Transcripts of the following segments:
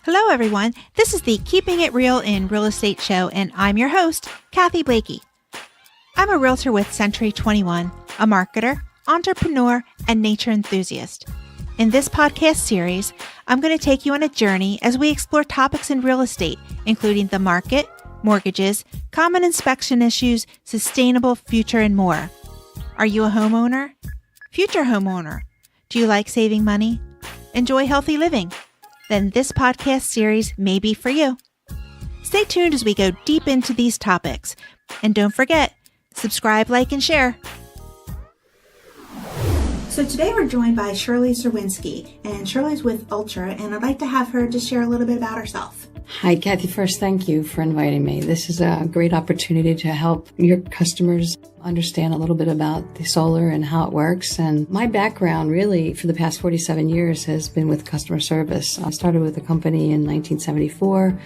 Hello, everyone. This is the Keeping It Real in Real Estate show, and I'm your host, Kathy Blakey. I'm a realtor with Century 21, a marketer, entrepreneur, and nature enthusiast. In this podcast series, I'm going to take you on a journey as we explore topics in real estate, including the market, mortgages, common inspection issues, sustainable future, and more. Are you a homeowner? Future homeowner? Do you like saving money? Enjoy healthy living? Then this podcast series may be for you. Stay tuned as we go deep into these topics. And don't forget, subscribe, like, and share. So today we're joined by Shirley Czerwinski, and Shirley's with Ultra, and I'd like to have her just share a little bit about herself. Hi, Kathy. First, thank you for inviting me. This is a great opportunity to help your customers understand a little bit about the solar and how it works. And my background really for the past 47 years has been with customer service. I started with the company in 1974.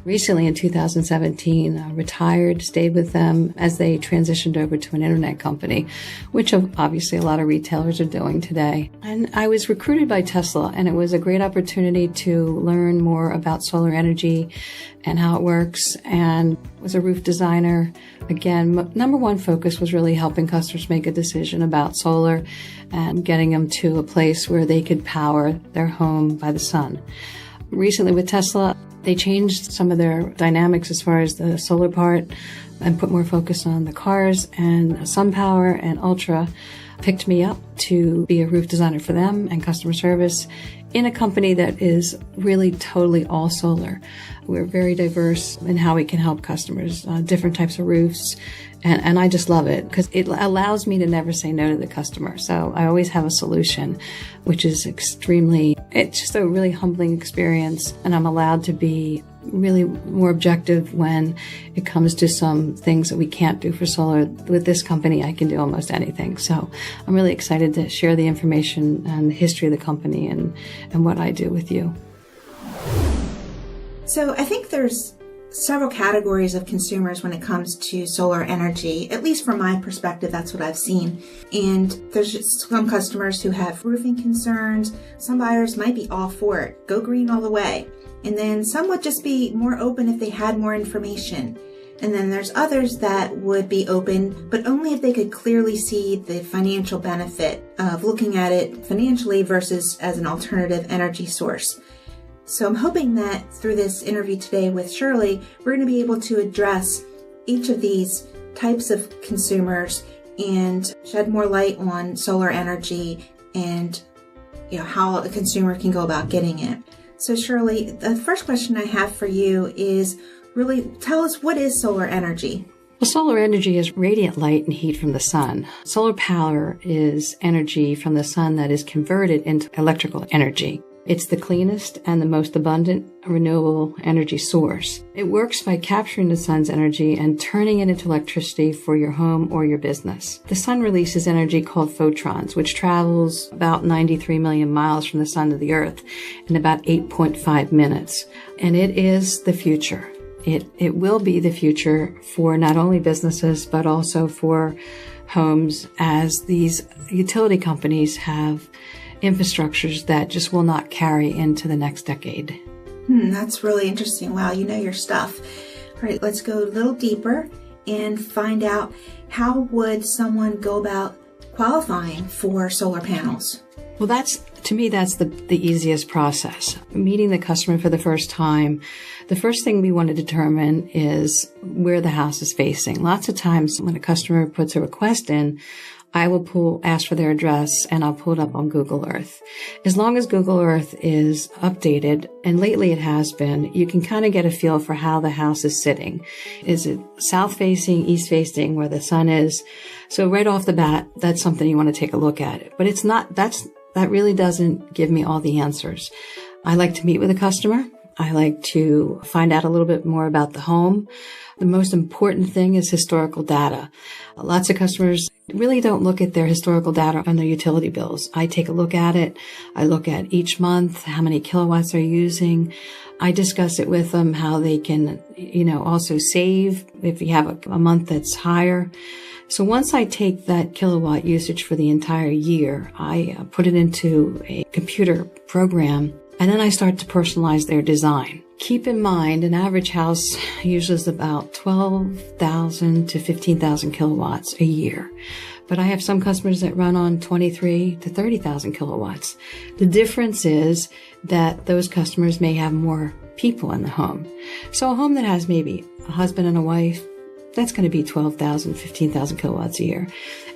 Recently in 2017, retired, stayed with them as they transitioned over to an internet company, which obviously a lot of retailers are doing today. And I was recruited by Tesla, and it was a great opportunity to learn more about solar energy and how it works, and was a roof designer. Again, number one focus was really helping customers make a decision about solar and getting them to a place where they could power their home by the sun. Recently with Tesla, they changed some of their dynamics as far as the solar part and put more focus on the cars, and SunPower and Ultra picked me up to be a roof designer for them and customer service in a company that is really totally all solar. We're very diverse in how we can help customers, different types of roofs. And I just love it because it allows me to never say no to the customer. So I always have a solution, which is it's just a really humbling experience. And I'm allowed to be really more objective when it comes to some things that we can't do for solar. With this company, I can do almost anything. So I'm really excited to share the information and the history of the company and what I do with you. So I think there's several categories of consumers when it comes to solar energy. At least from my perspective, that's what I've seen. And there's just some customers who have roofing concerns. Some buyers might be all for it. Go green all the way. And then some would just be more open if they had more information. And then there's others that would be open, but only if they could clearly see the financial benefit of looking at it financially versus as an alternative energy source. So I'm hoping that through this interview today with Shirley, we're going to be able to address each of these types of consumers and shed more light on solar energy and how a consumer can go about getting it. So Shirley, the first question I have for you is really tell us, what is solar energy? Well, solar energy is radiant light and heat from the sun. Solar power is energy from the sun that is converted into electrical energy. It's the cleanest and the most abundant renewable energy source. It works by capturing the sun's energy and turning it into electricity for your home or your business. The sun releases energy called photons, which travels about 93 million miles from the sun to the earth in about 8.5 minutes. And it is the future. It will be the future for not only businesses, but also for homes, as these utility companies have infrastructures that just will not carry into the next decade. That's really interesting. Wow, you know your stuff. All right, let's go a little deeper and find out, how would someone go about qualifying for solar panels? Well, to me, that's the easiest process. Meeting the customer for the first time, the first thing we want to determine is where the house is facing. Lots of times when a customer puts a request in, I will ask for their address, and I'll pull it up on Google Earth. As long as Google Earth is updated, and lately it has been, you can kind of get a feel for how the house is sitting. Is it south facing, east facing, where the sun is? So right off the bat, that's something you want to take a look at. But it's not, that really doesn't give me all the answers. I like to meet with a customer. I like to find out a little bit more about the home. The most important thing is historical data. Lots of customers really don't look at their historical data on their utility bills. I take a look at it. I look at each month, how many kilowatts they're using. I discuss it with them, how they can, also save if you have a month that's higher. So once I take that kilowatt usage for the entire year, I put it into a computer program And then I start to personalize their design. Keep in mind, an average house uses about 12,000 to 15,000 kilowatts a year. But I have some customers that run on 23 to 30,000 kilowatts. The difference is that those customers may have more people in the home. So a home that has maybe a husband and a wife, that's going to be 12,000, 15,000 kilowatts a year.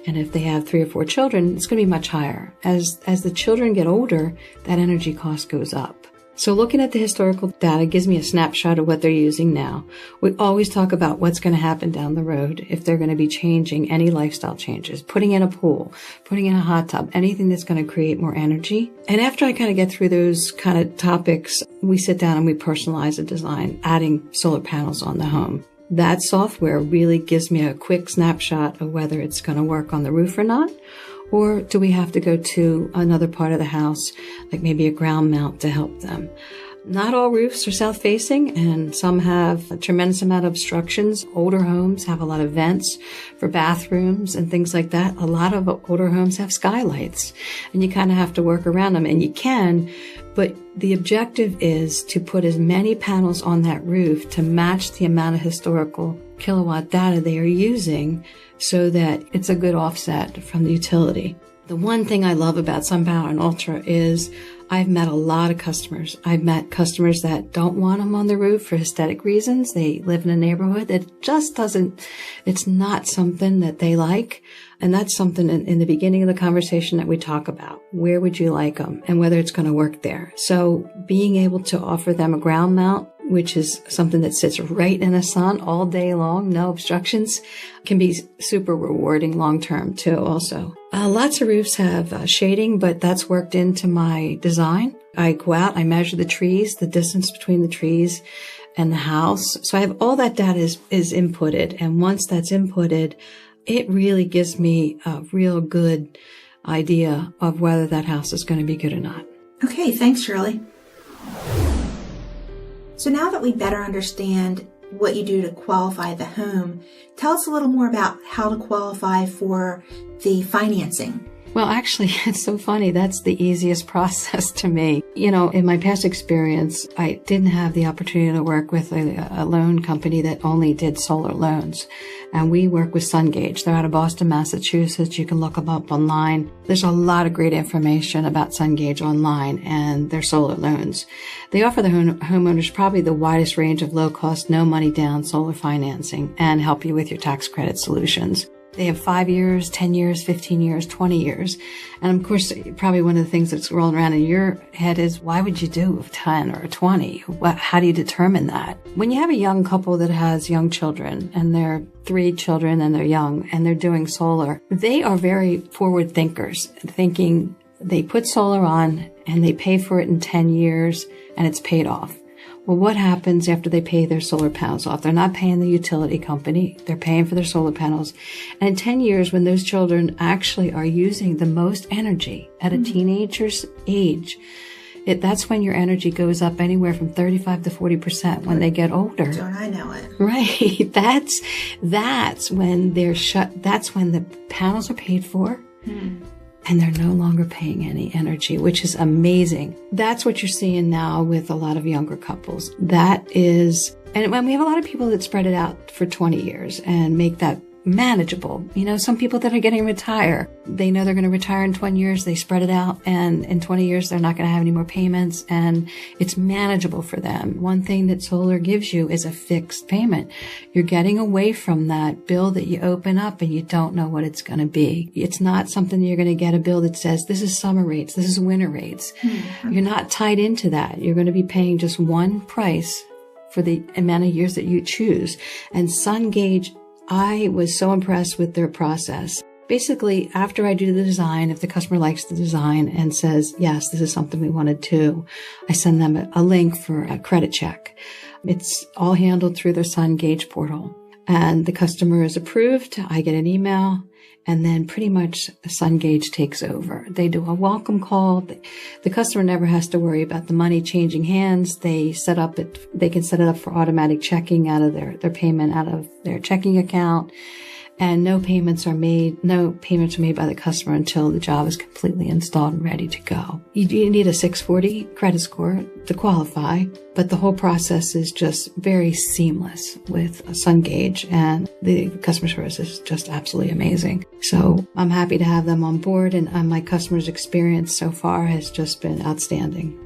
And if they have 3 or 4 children, it's going to be much higher. As the children get older, that energy cost goes up. So looking at the historical data gives me a snapshot of what they're using now. We always talk about what's going to happen down the road if they're going to be changing any lifestyle changes, putting in a pool, putting in a hot tub, anything that's going to create more energy. And after I kind of get through those kind of topics, we sit down and we personalize a design, adding solar panels on the home. That software really gives me a quick snapshot of whether it's going to work on the roof or not. Or do we have to go to another part of the house, like maybe a ground mount to help them? Not all roofs are south-facing, and some have a tremendous amount of obstructions. Older homes have a lot of vents for bathrooms and things like that. A lot of older homes have skylights, and you kind of have to work around them, and you can, but the objective is to put as many panels on that roof to match the amount of historical kilowatt data they are using so that it's a good offset from the utility. The one thing I love about SunPower and Ultra is I've met a lot of customers. I've met customers that don't want them on the roof for aesthetic reasons. They live in a neighborhood that just it's not something that they like. And that's something in the beginning of the conversation that we talk about. Where would you like them and whether it's going to work there? So being able to offer them a ground mount, which is something that sits right in the sun all day long, no obstructions, can be super rewarding long term too also. Lots of roofs have shading, but that's worked into my design. I go out, I measure the trees, the distance between the trees and the house. So I have all that data is inputted. And once that's inputted, it really gives me a real good idea of whether that house is going to be good or not. Okay, thanks, Shirley. So now that we better understand what you do to qualify the home, tell us a little more about how to qualify for the financing. Well, actually, it's so funny. That's the easiest process to me. You know, in my past experience, I didn't have the opportunity to work with a loan company that only did solar loans. And we work with SunGage. They're out of Boston, Massachusetts. You can look them up online. There's a lot of great information about SunGage online and their solar loans. They offer the homeowners probably the widest range of low-cost, no money down solar financing and help you with your tax credit solutions. They have 5 years, 10 years, 15 years, 20 years. And of course, probably one of the things that's rolling around in your head is, why would you do 10 or 20? How do you determine that? When you have a young couple that has young children and they're 3 children and they're young and they're doing solar, they are very forward thinkers, thinking they put solar on and they pay for it in 10 years and it's paid off. Well, what happens after they pay their solar panels off? They're not paying the utility company. They're paying for their solar panels. And in 10 years, when those children actually are using the most energy at a teenager's age, that's when your energy goes up anywhere from 35 to 40% when they get older. Don't I know it? Right. That's when they're shut. That's when the panels are paid for. And they're no longer paying any energy, which is amazing. That's what you're seeing now with a lot of younger couples. And when we have a lot of people that spread it out for 20 years and make that manageable. You know, some people that are getting retire, they know they're going to retire in 20 years. They spread it out, and in 20 years, they're not going to have any more payments, and it's manageable for them. One thing that solar gives you is a fixed payment. You're getting away from that bill that you open up and you don't know what it's going to be. It's not something you're going to get a bill that says, this is summer rates, this is winter rates. You're not tied into that. You're going to be paying just one price for the amount of years that you choose. And SunGage, I was so impressed with their process. Basically, after I do the design, if the customer likes the design and says, yes, this is something we want to do, I send them a link for a credit check. It's all handled through their SunGage portal. And the customer is approved. I get an email, and then pretty much SunGage takes over. They do a welcome call. The customer never has to worry about the money changing hands. They can set it up for automatic checking out of their payment out of their checking account. and no payments are made by the customer until the job is completely installed and ready to go. You need a 640 credit score to qualify, but the whole process is just very seamless with SunGage, and the customer service is just absolutely amazing. So I'm happy to have them on board, and my customers' experience so far has just been outstanding.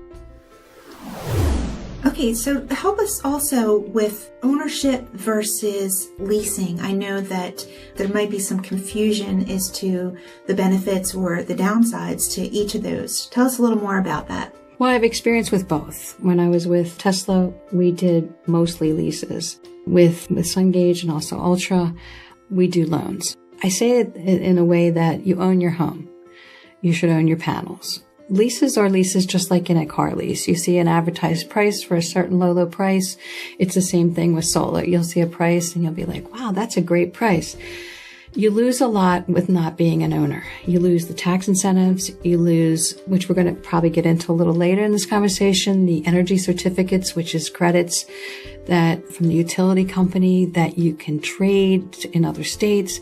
Okay, so help us also with ownership versus leasing. I know that there might be some confusion as to the benefits or the downsides to each of those. Tell us a little more about that. Well, I have experience with both. When I was with Tesla, we did mostly leases. With SunGage and also Ultra, we do loans. I say it in a way that you own your home. You should own your panels. Leases are leases just like in a car lease. You see an advertised price for a certain low price. It's the same thing with solar. You'll see a price and you'll be like, wow, that's a great price. You lose a lot with not being an owner. You lose the tax incentives. You lose, which we're going to probably get into a little later in this conversation, the energy certificates, which is credits that from the utility company that you can trade in other states.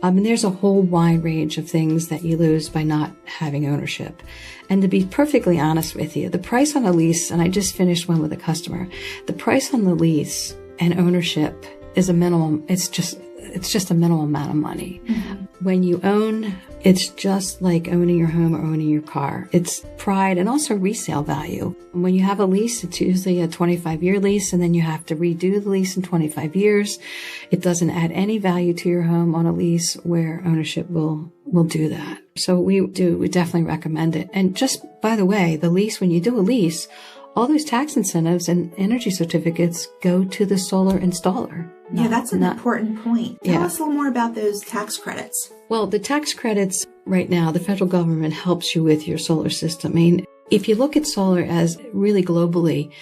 And there's a whole wide range of things that you lose by not having ownership. And to be perfectly honest with you, the price on a lease, and I just finished one with a customer, the price on the lease and ownership is a minimum. It's just a minimal amount of money. Mm-hmm. When you own, it's just like owning your home or owning your car. It's pride and also resale value. When you have a lease, it's usually a 25-year lease, and then you have to redo the lease in 25 years. It doesn't add any value to your home on a lease where ownership will do that. So we definitely recommend it. And just by the way, the lease, when you do a lease, all those tax incentives and energy certificates go to the solar installer. Yeah, that's an important point. Tell us a little more about those tax credits. Well, the tax credits right now, the federal government helps you with your solar system. I mean, if you look at solar as really globally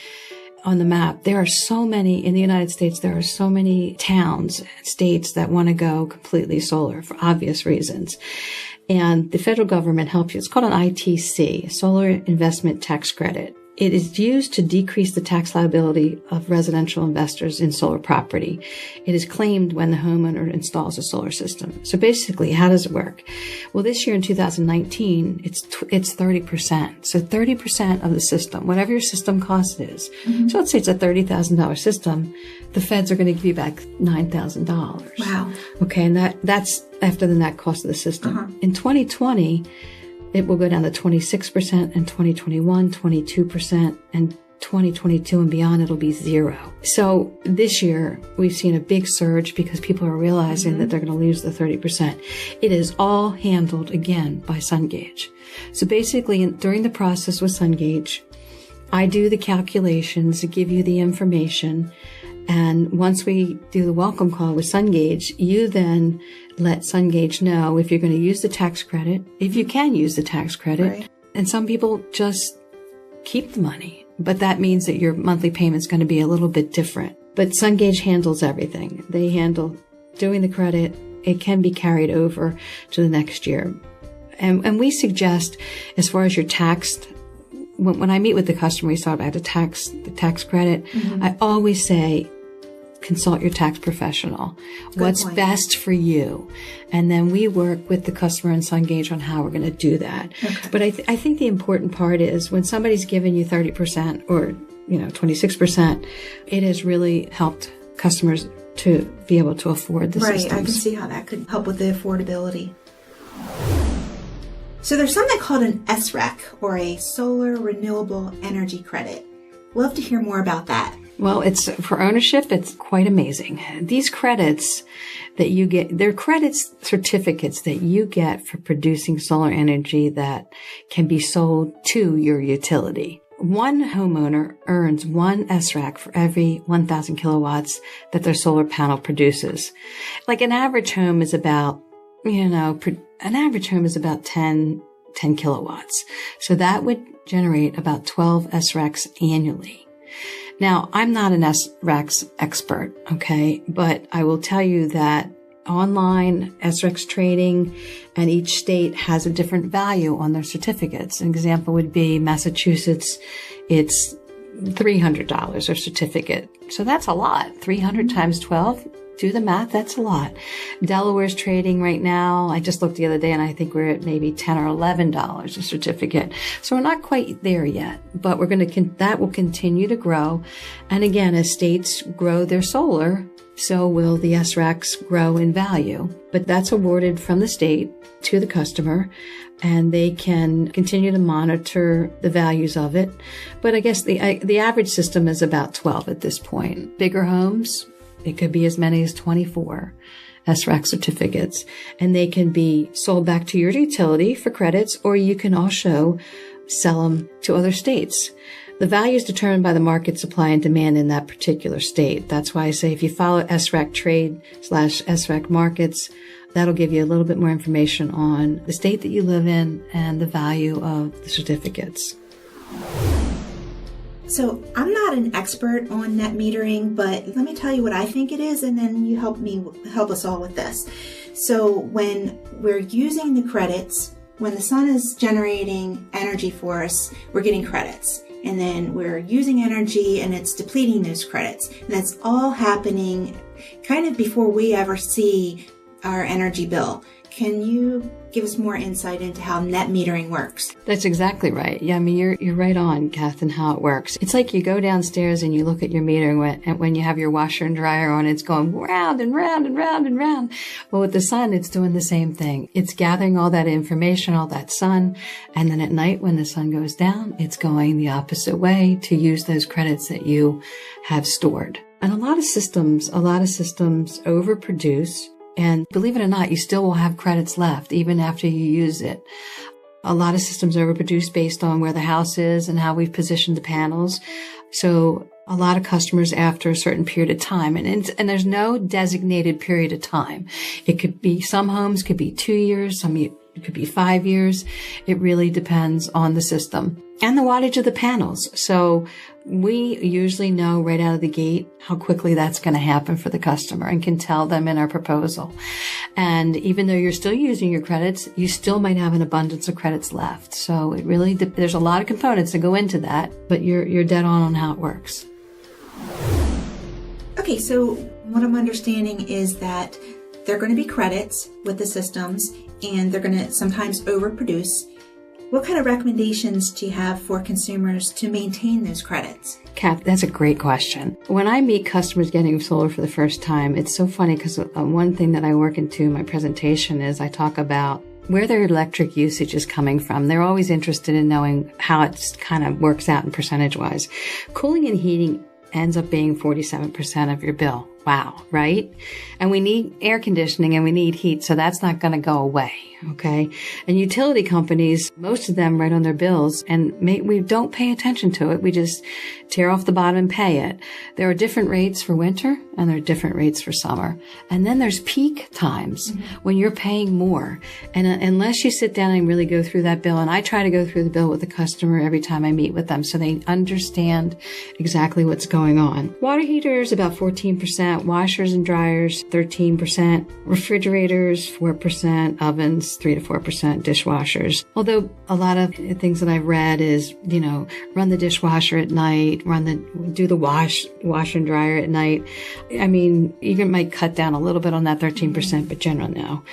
on the map, there are so many, in the United States, there are so many towns, states that want to go completely solar for obvious reasons. And the federal government helps you. It's called an ITC, Solar Investment Tax Credit. It is used to decrease the tax liability of residential investors in solar property. It is claimed when the homeowner installs a solar system. So basically, how does it work? Well, this year in 2019, it's 30%. So 30% of the system, whatever your system cost is. Mm-hmm. So let's say it's a $30,000 system. The feds are going to give you back $9,000. Wow. Okay, and that's after the net cost of the system. Uh-huh. In 2020, it will go down to 26%, and 2021, 22%, and 2022 and beyond, it'll be 0. So this year, we've seen a big surge because people are realizing that they're going to lose the 30%. It is all handled again by SunGage. So basically, during the process with SunGage, I do the calculations, give you the information, and once we do the welcome call with SunGage, you then let SunGage know if you're going to use the tax credit, if you can use the tax credit. Right. And some people just keep the money, but that means that your monthly payment's going to be a little bit different. But SunGage handles everything. They handle doing the credit. It can be carried over to the next year. And we suggest, as far as your taxed, when I meet with the customer, we talk about the tax credit. Mm-hmm. I always say, consult your tax professional. What's best for you? And then we work with the customer and SunGage on how we're going to do that. Okay. But I think the important part is when somebody's giving you 30% or 26%, it has really helped customers to be able to afford the systems. Right. I can see how that could help with the affordability. So there's something called an SREC, or a Solar Renewable Energy Credit. Love to hear more about that. Well, it's for ownership, it's quite amazing. These credits that you get, they're credits, certificates that you get for producing solar energy that can be sold to your utility. One homeowner earns one SREC for every 1,000 kilowatts that their solar panel produces. Like an average home is about, 10 kilowatts. So that would generate about 12 SRECs annually. Now, I'm not an SRECs expert, okay, but I will tell you that online SRECs trading, and each state has a different value on their certificates. An example would be Massachusetts, it's $300 a certificate. So that's a lot. 300 times 12, Do the math. That's a lot. Delaware's trading right now. I just looked the other day and I think we're at maybe $10 or $11 a certificate. So we're not quite there yet, but that will continue to grow. And again, as states grow their solar, so will the SRECs grow in value. But that's awarded from the state to the customer, and they can continue to monitor the values of it. But I guess the average system is about 12 at this point. Bigger homes, it could be as many as 24 SREC certificates, and they can be sold back to your utility for credits, or you can also sell them to other states. The value is determined by the market supply and demand in that particular state. That's why I say if you follow SREC trade/SREC markets, that'll give you a little bit more information on the state that you live in and the value of the certificates. So I'm not an expert on net metering, but let me tell you what I think it is, and then you help us all with this. So when we're using the credits, when the sun is generating energy for us, we're getting credits. And then we're using energy and it's depleting those credits. And that's all happening kind of before we ever see our energy bill. Can you give us more insight into how net metering works? That's exactly right. Yeah, I mean, you're right on, Kath, and how it works. It's like you go downstairs and you look at your meter, and when you have your washer and dryer on, it's going round and round and round and round. Well, with the sun, it's doing the same thing. It's gathering all that information, all that sun, and then at night when the sun goes down, it's going the opposite way to use those credits that you have stored. And a lot of systems overproduce. And believe it or not, you still will have credits left even after you use it. A lot of systems overproduce based on where the house is and how we've positioned the panels. So a lot of customers after a certain period of time, and there's no designated period of time. It could be, some homes could be 2 years, it could be 5 years. It really depends on the system and the wattage of the panels. So we usually know right out of the gate how quickly that's going to happen for the customer and can tell them in our proposal. And even though you're still using your credits, you still might have an abundance of credits left. So it really, there's a lot of components that go into that, but you're dead on how it works. Okay, so what I'm understanding is that there are going to be credits with the systems and they're going to sometimes overproduce. What kind of recommendations do you have for consumers to maintain those credits? Kath, that's a great question. When I meet customers getting solar for the first time, it's so funny because one thing that I work into in my presentation is I talk about where their electric usage is coming from. They're always interested in knowing how it kind of works out in percentage-wise. Cooling and heating ends up being 47% of your bill. Wow, right? And we need air conditioning and we need heat, so that's not going to go away, okay? And utility companies, most of them write on their bills, and we don't pay attention to it. We just tear off the bottom and pay it. There are different rates for winter, and there are different rates for summer. And then there's peak times when you're paying more. And unless you sit down and really go through that bill, and I try to go through the bill with the customer every time I meet with them so they understand exactly what's going on. Water heaters, about 14%. Washers and dryers, 13%. Refrigerators, 4%. Ovens, 3 to 4%. Dishwashers. Although a lot of things that I've read is, run the dishwasher at night, do the washer and dryer at night. I mean, you might cut down a little bit on that 13%, but generally no.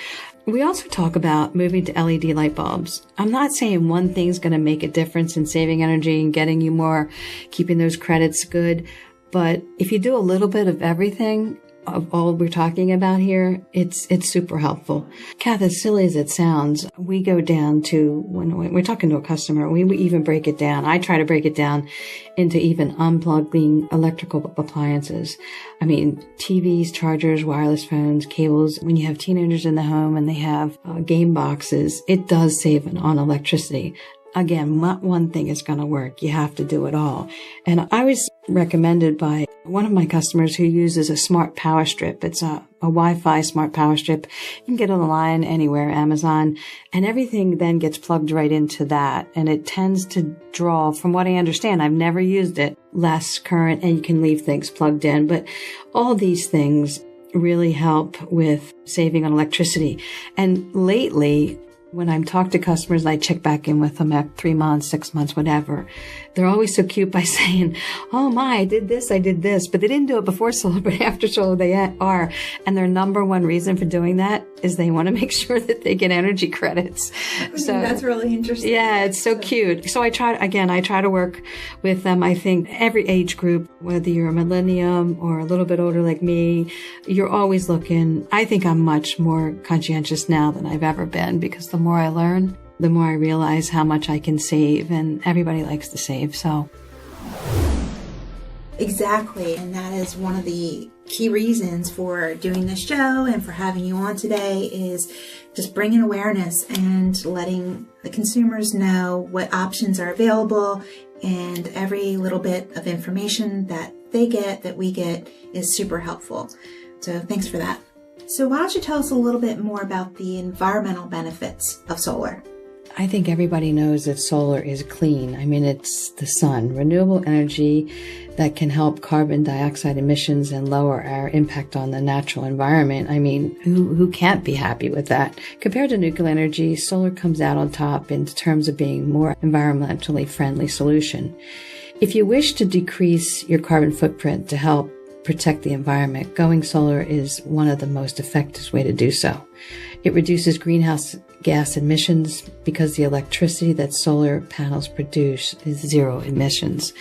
We also talk about moving to LED light bulbs. I'm not saying one thing's going to make a difference in saving energy and getting you more, keeping those credits good. But if you do a little bit of everything, of all we're talking about here, it's super helpful. Kath, as silly as it sounds, we go down to, when we're talking to a customer, we even break it down. I try to break it down into even unplugging electrical appliances. I mean, TVs, chargers, wireless phones, cables. When you have teenagers in the home and they have game boxes, it does save on electricity. Again, not one thing is going to work. You have to do it all. And I was recommended by one of my customers who uses a smart power strip. It's a Wi-Fi smart power strip. You can get it online anywhere, Amazon, and everything then gets plugged right into that. And it tends to draw, from what I understand, I've never used it, less current, and you can leave things plugged in. But all these things really help with saving on electricity. And lately, When I'm talking to customers and I check back in with them at 3 months, 6 months, whatever, they're always so cute by saying, oh my, I did this. But they didn't do it before solar, but after solar they are. And their number one reason for doing that is they want to make sure that they get energy credits. So that's really interesting. Yeah, it's so cute. So I try to work with them. I think every age group, whether you're a millennium or a little bit older like me, you're always looking. I think I'm much more conscientious now than I've ever been, because the more I learn, the more I realize how much I can save, and everybody likes to save. So exactly. And that is one of the key reasons for doing this show and for having you on today, is just bringing awareness and letting the consumers know what options are available, and every little bit of information that they get, that we get, is super helpful. So thanks for that. So why don't you tell us a little bit more about the environmental benefits of solar? I think everybody knows that solar is clean. I mean, it's the sun, renewable energy that can help carbon dioxide emissions and lower our impact on the natural environment. I mean, who can't be happy with that? Compared to nuclear energy, solar comes out on top in terms of being more environmentally friendly solution. If you wish to decrease your carbon footprint to help protect the environment, going solar is one of the most effective way to do so. It reduces greenhouse gas emissions because the electricity that solar panels produce is zero emissions.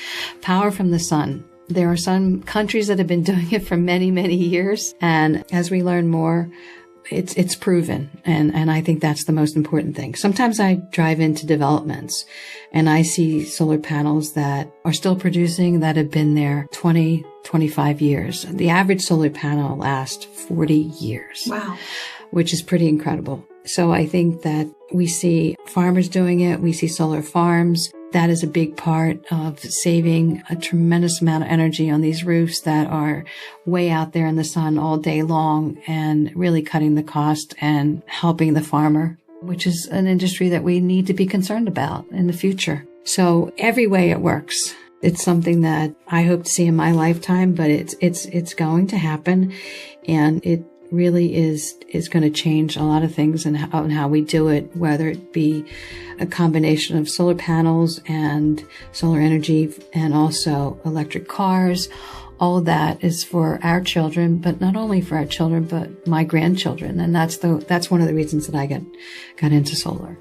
Power from the sun. There are some countries that have been doing it for many, many years. And as we learn more, it's proven. And I think that's the most important thing. Sometimes I drive into developments and I see solar panels that are still producing, that have been there 20, 25 years. The average solar panel lasts 40 years. Wow. Which is pretty incredible. So I think that we see farmers doing it. We see solar farms. That is a big part of saving a tremendous amount of energy on these roofs that are way out there in the sun all day long, and really cutting the cost and helping the farmer, which is an industry that we need to be concerned about in the future. So every way it works. It's something that I hope to see in my lifetime, but it's going to happen, and it really is going to change a lot of things in how we do it, whether it be a combination of solar panels and solar energy and also electric cars. All of that is for our children, but not only for our children, but my grandchildren. And that's one of the reasons that I got into solar.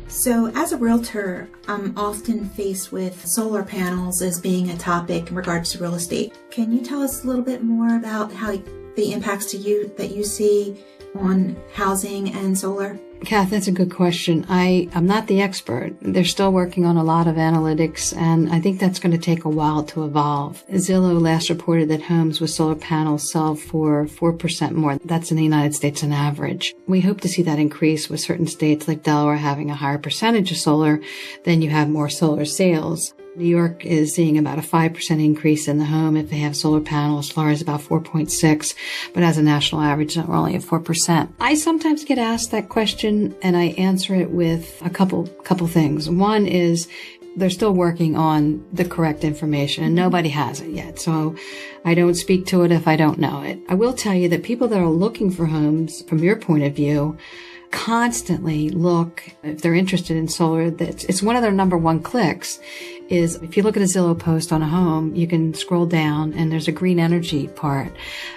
So as a realtor, I'm often faced with solar panels as being a topic in regards to real estate. Can you tell us a little bit more about how the impacts to you that you see on housing and solar? Kath, that's a good question. I'm not the expert. They're still working on a lot of analytics, and I think that's going to take a while to evolve. Zillow last reported that homes with solar panels sell for 4% more. That's in the United States on average. We hope to see that increase with certain states like Delaware having a higher percentage of solar. Then you have more solar sales. New York is seeing about a 5% increase in the home if they have solar panels. Florida's about 4.6, but as a national average, we're only at 4%. I sometimes get asked that question, and I answer it with a couple things. One is they're still working on the correct information, and nobody has it yet. So I don't speak to it if I don't know it. I will tell you that people that are looking for homes, from your point of view, constantly look, if they're interested in solar, it's one of their number one clicks. Is if you look at a Zillow post on a home, you can scroll down and there's a green energy part.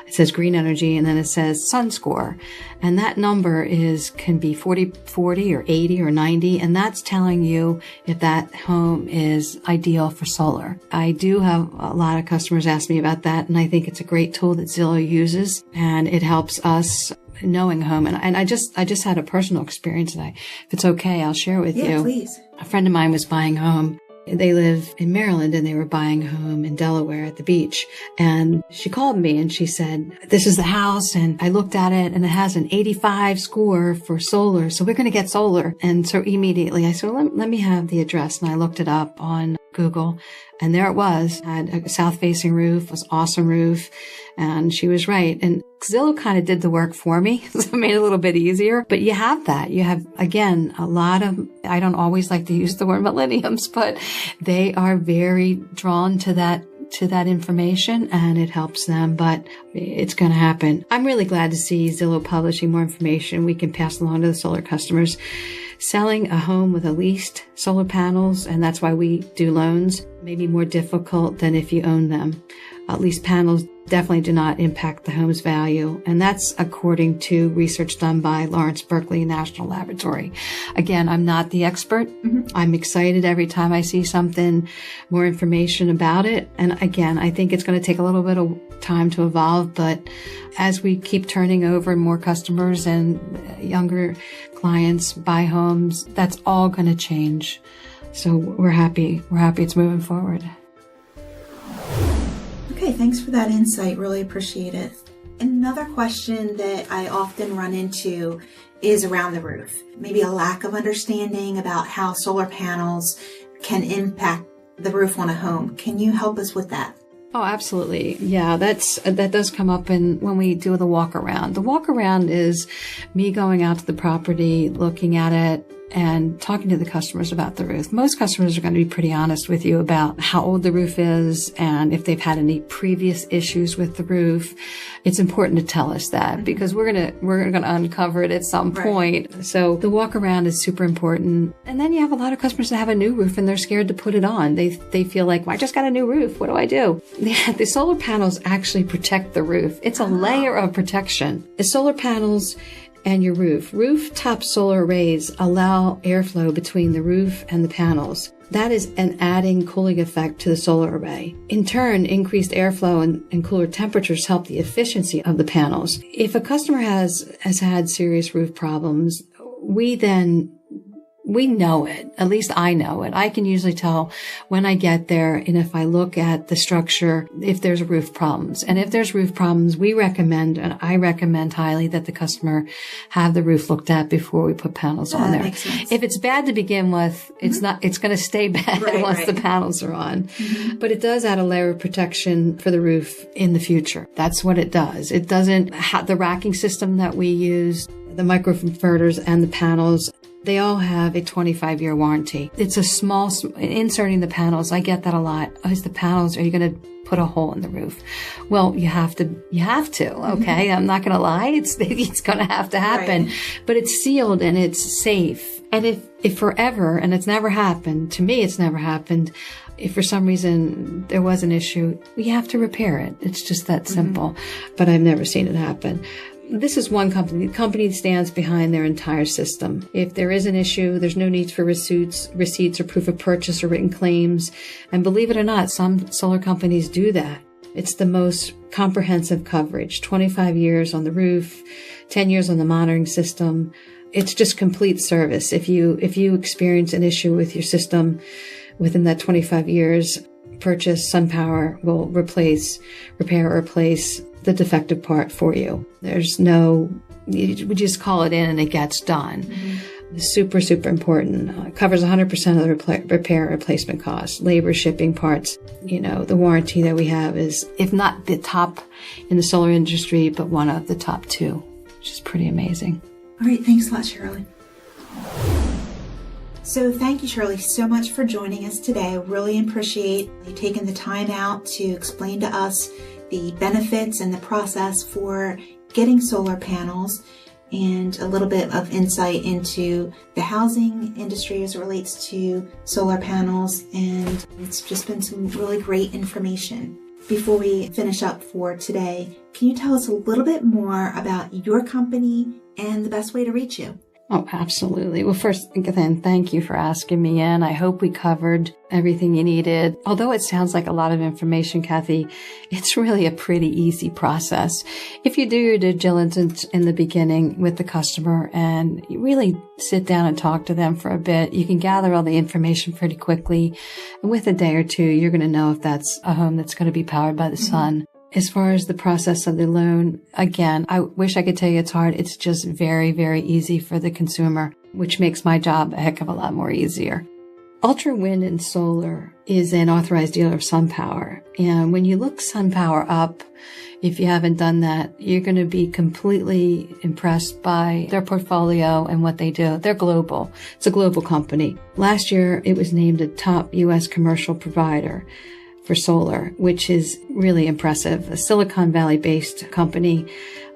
It says green energy, and then it says sun score. And that number can be 40 or 80 or 90. And that's telling you if that home is ideal for solar. I do have a lot of customers ask me about that. And I think it's a great tool that Zillow uses, and it helps us knowing home. And I just had a personal experience that if it's okay, I'll share with you. Yeah, please. A friend of mine was buying a home. They live in Maryland, and they were buying a home in Delaware at the beach. And she called me and she said, this is the house. And I looked at it and it has an 85 score for solar. So we're going to get solar. And so immediately I said, let me have the address. And I looked it up on Google, and there it was. Had a south-facing roof, was awesome roof. And she was right. And Zillow kind of did the work for me, so it made it a little bit easier. But you have that. You have, again, a lot of, I don't always like to use the word millenniums, but they are very drawn to that to that information and it helps them, but it's going to happen. I'm really glad to see Zillow publishing more information we can pass along to the solar customers. Selling a home with a leased solar panels, and that's why we do loans, may be more difficult than if you own them. Leased panels definitely do not impact the home's value, and that's according to research done by Lawrence Berkeley National Laboratory. Again, I'm not the expert. I'm excited every time I see something, more information about it. And again, I think it's going to take a little bit of time to evolve, but as we keep turning over more customers and younger clients buy homes, that's all going to change. So we're happy. We're happy it's moving forward. Okay, thanks for that insight. Really appreciate it. Another question that I often run into is around the roof. Maybe a lack of understanding about how solar panels can impact the roof on a home. Can you help us with that? Oh, absolutely. Yeah, that does come up when we do the walk around. The walk around is me going out to the property, looking at it, and talking to the customers about the roof. Most customers are going to be pretty honest with you about how old the roof is and if they've had any previous issues with the roof. It's important to tell us that because we're going to uncover it at some point. Right. So the walk around is super important. And then you have a lot of customers that have a new roof and they're scared to put it on. They feel like, well, I just got a new roof. What do I do? The solar panels actually protect the roof. It's a layer of protection. The solar panels and your roof. Rooftop solar arrays allow airflow between the roof and the panels. That is an adding cooling effect to the solar array. In turn, increased airflow and cooler temperatures help the efficiency of the panels. If a customer has had serious roof problems, we know it. At least I know it. I can usually tell when I get there and if I look at the structure, if there's roof problems. And if there's roof problems, we recommend, and I recommend highly that the customer have the roof looked at before we put panels on there. Makes sense. If it's bad to begin with, it's going to stay bad once the panels are on. But it does add a layer of protection for the roof in the future. That's what it does. It doesn't have the racking system that we use, the microinverters and the panels. They all have a 25-year warranty. It's a small, inserting the panels. I get that a lot. Oh, is the panels, are you going to put a hole in the roof? Well, you have to, okay? I'm not going to lie. It's going to have to happen, but it's sealed and it's safe. And if forever, and it's never happened, to me, it's never happened. If for some reason there was an issue, we have to repair it. It's just that simple, but I've never seen it happen. This is one company. The company stands behind their entire system. If there is an issue, there's no need for receipts or proof of purchase or written claims. And believe it or not, some solar companies do that. It's the most comprehensive coverage. 25 years on the roof, 10 years on the monitoring system. It's just complete service. If you experience an issue with your system within that 25 years, purchase SunPower will repair or replace the defective part for you. We just call it in and it gets done. Super, super important. Covers 100% of the repair replacement costs, labor, shipping, parts. The warranty that we have is, if not the top in the solar industry, but one of the top two, which is pretty amazing. All right. Thanks a lot, Shirley. So thank you, Shirley, so much for joining us today. I really appreciate you taking the time out to explain to us the benefits and the process for getting solar panels and a little bit of insight into the housing industry as it relates to solar panels. And it's just been some really great information. Before we finish up for today, can you tell us a little bit more about your company and the best way to reach you? Oh, absolutely. Well, first, again, thank you for asking me in. I hope we covered everything you needed. Although it sounds like a lot of information, Kathy, it's really a pretty easy process. If you do your due diligence in the beginning with the customer and you really sit down and talk to them for a bit, you can gather all the information pretty quickly. And with a day or two, you're going to know if that's a home that's going to be powered by the sun. As far as the process of the loan, again, I wish I could tell you it's hard. It's just very, very easy for the consumer, which makes my job a heck of a lot more easier. Ultra Wind and Solar is an authorized dealer of SunPower. And when you look SunPower up, if you haven't done that, you're going to be completely impressed by their portfolio and what they do. They're global. It's a global company. Last year, it was named a top U.S. commercial provider. for solar, which is really impressive. A Silicon Valley based company.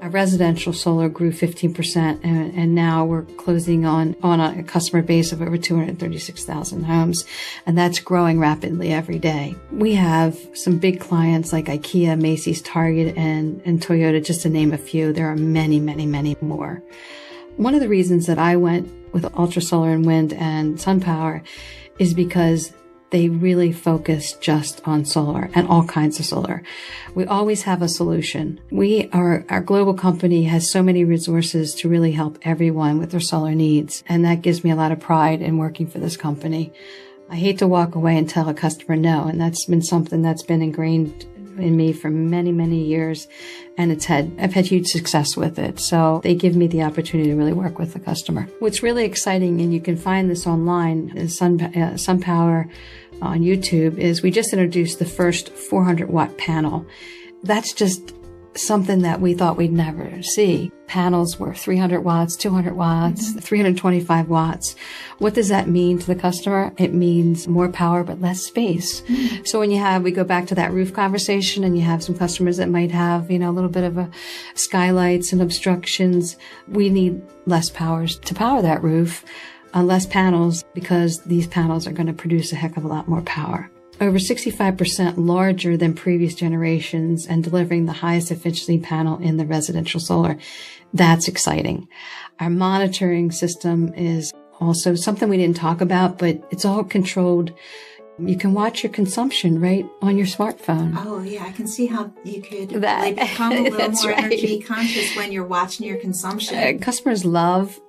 Our residential solar grew 15%, and now we're closing on a customer base of over 236,000 homes, and that's growing rapidly every day. We have some big clients like IKEA, Macy's, Target, and Toyota, just to name a few. There are many, many, many more. One of the reasons that I went with Ultra Solar and Wind and SunPower is because they really focus just on solar and all kinds of solar. We always have a solution. Our global company has so many resources to really help everyone with their solar needs. And that gives me a lot of pride in working for this company. I hate to walk away and tell a customer no. And that's been something that's been ingrained in me for many, many years. And I've had huge success with it. So they give me the opportunity to really work with the customer. What's really exciting, and you can find this online, is SunPower on YouTube, is we just introduced the first 400 watt panel. That's just something that we thought we'd never see. Panels were 300 watts, 200 watts, 325 watts. What does that mean to the customer? It means more power, but less space. So when we go back to that roof conversation, and you have some customers that might have, a little bit of skylights and obstructions, we need less powers to power that roof, less panels, because these panels are going to produce a heck of a lot more power. Over 65% larger than previous generations and delivering the highest efficiency panel in the residential solar. That's exciting. Our monitoring system is also something we didn't talk about, but it's all controlled. You can watch your consumption right on your smartphone. Oh, yeah. I can see how you could become a little more energy conscious when you're watching your consumption. Customers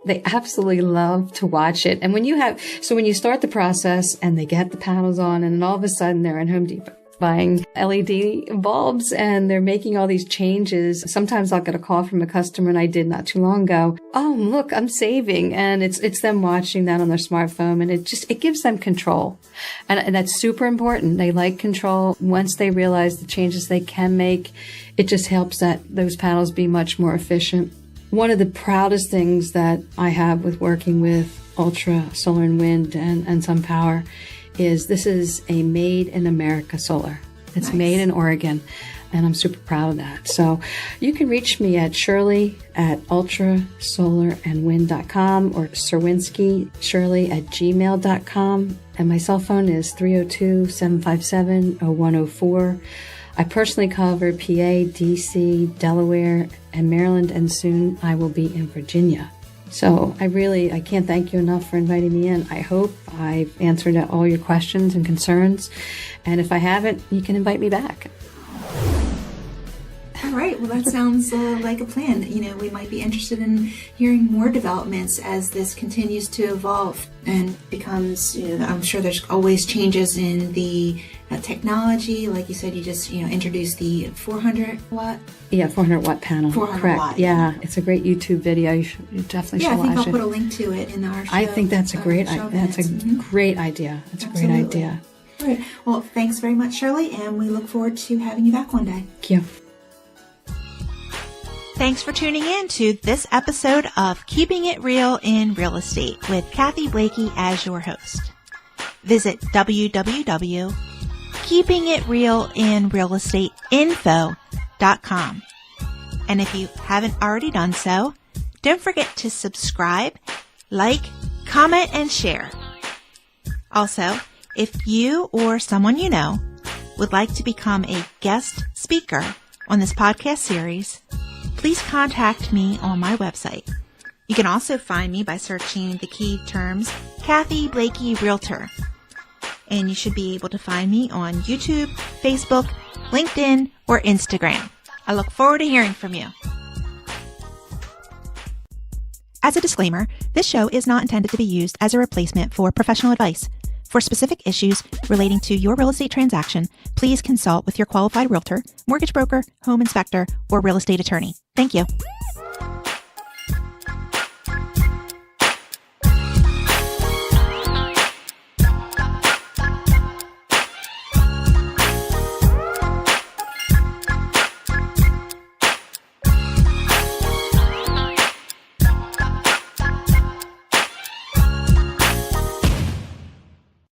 they absolutely love to watch it. And when you start the process and they get the panels on, and then all of a sudden they're in Home Depot buying LED bulbs and they're making all these changes. Sometimes I'll get a call from a customer, and I did not too long ago. Oh, look, I'm saving. And it's them watching that on their smartphone, and it gives them control. And that's super important. They like control. Once they realize the changes they can make, it just helps those panels be much more efficient. One of the proudest things that I have with working with Ultra Solar and Wind and SunPower is this is a made in America solar. It's made in Oregon, and I'm super proud of that. So you can reach me at Shirley at ultrasolarandwind.com or Czerwinski Shirley at gmail.com. And my cell phone is 302-757-0104. I personally cover PA, DC, Delaware, and Maryland, and soon I will be in Virginia. So I can't thank you enough for inviting me in. I hope I've answered all your questions and concerns. And if I haven't, you can invite me back. All right. Well, that sounds like a plan. We might be interested in hearing more developments as this continues to evolve and becomes, I'm sure there's always changes in the technology. Like you said, you just, introduced the 400 watt. Yeah, 400 watt panel. 400 Correct. watt. Yeah, it's a great YouTube video. You definitely should watch it. Yeah, I think I'll put a link to it in our show. I think that's a great idea. That's a great idea. That's a great idea. All right. Well, thanks very much, Shirley, and we look forward to having you back one day. Thank you. Thanks for tuning in to this episode of Keeping It Real in Real Estate with Kathy Blakey as your host. Visit www.keepingitrealinrealestateinfo.com. And if you haven't already done so, don't forget to subscribe, like, comment, and share. Also, if you or someone you know would like to become a guest speaker on this podcast series, please contact me on my website. You can also find me by searching the key terms Kathy Blakey Realtor. And you should be able to find me on YouTube, Facebook, LinkedIn, or Instagram. I look forward to hearing from you. As a disclaimer, this show is not intended to be used as a replacement for professional advice. For specific issues relating to your real estate transaction, please consult with your qualified realtor, mortgage broker, home inspector, or real estate attorney. Thank you.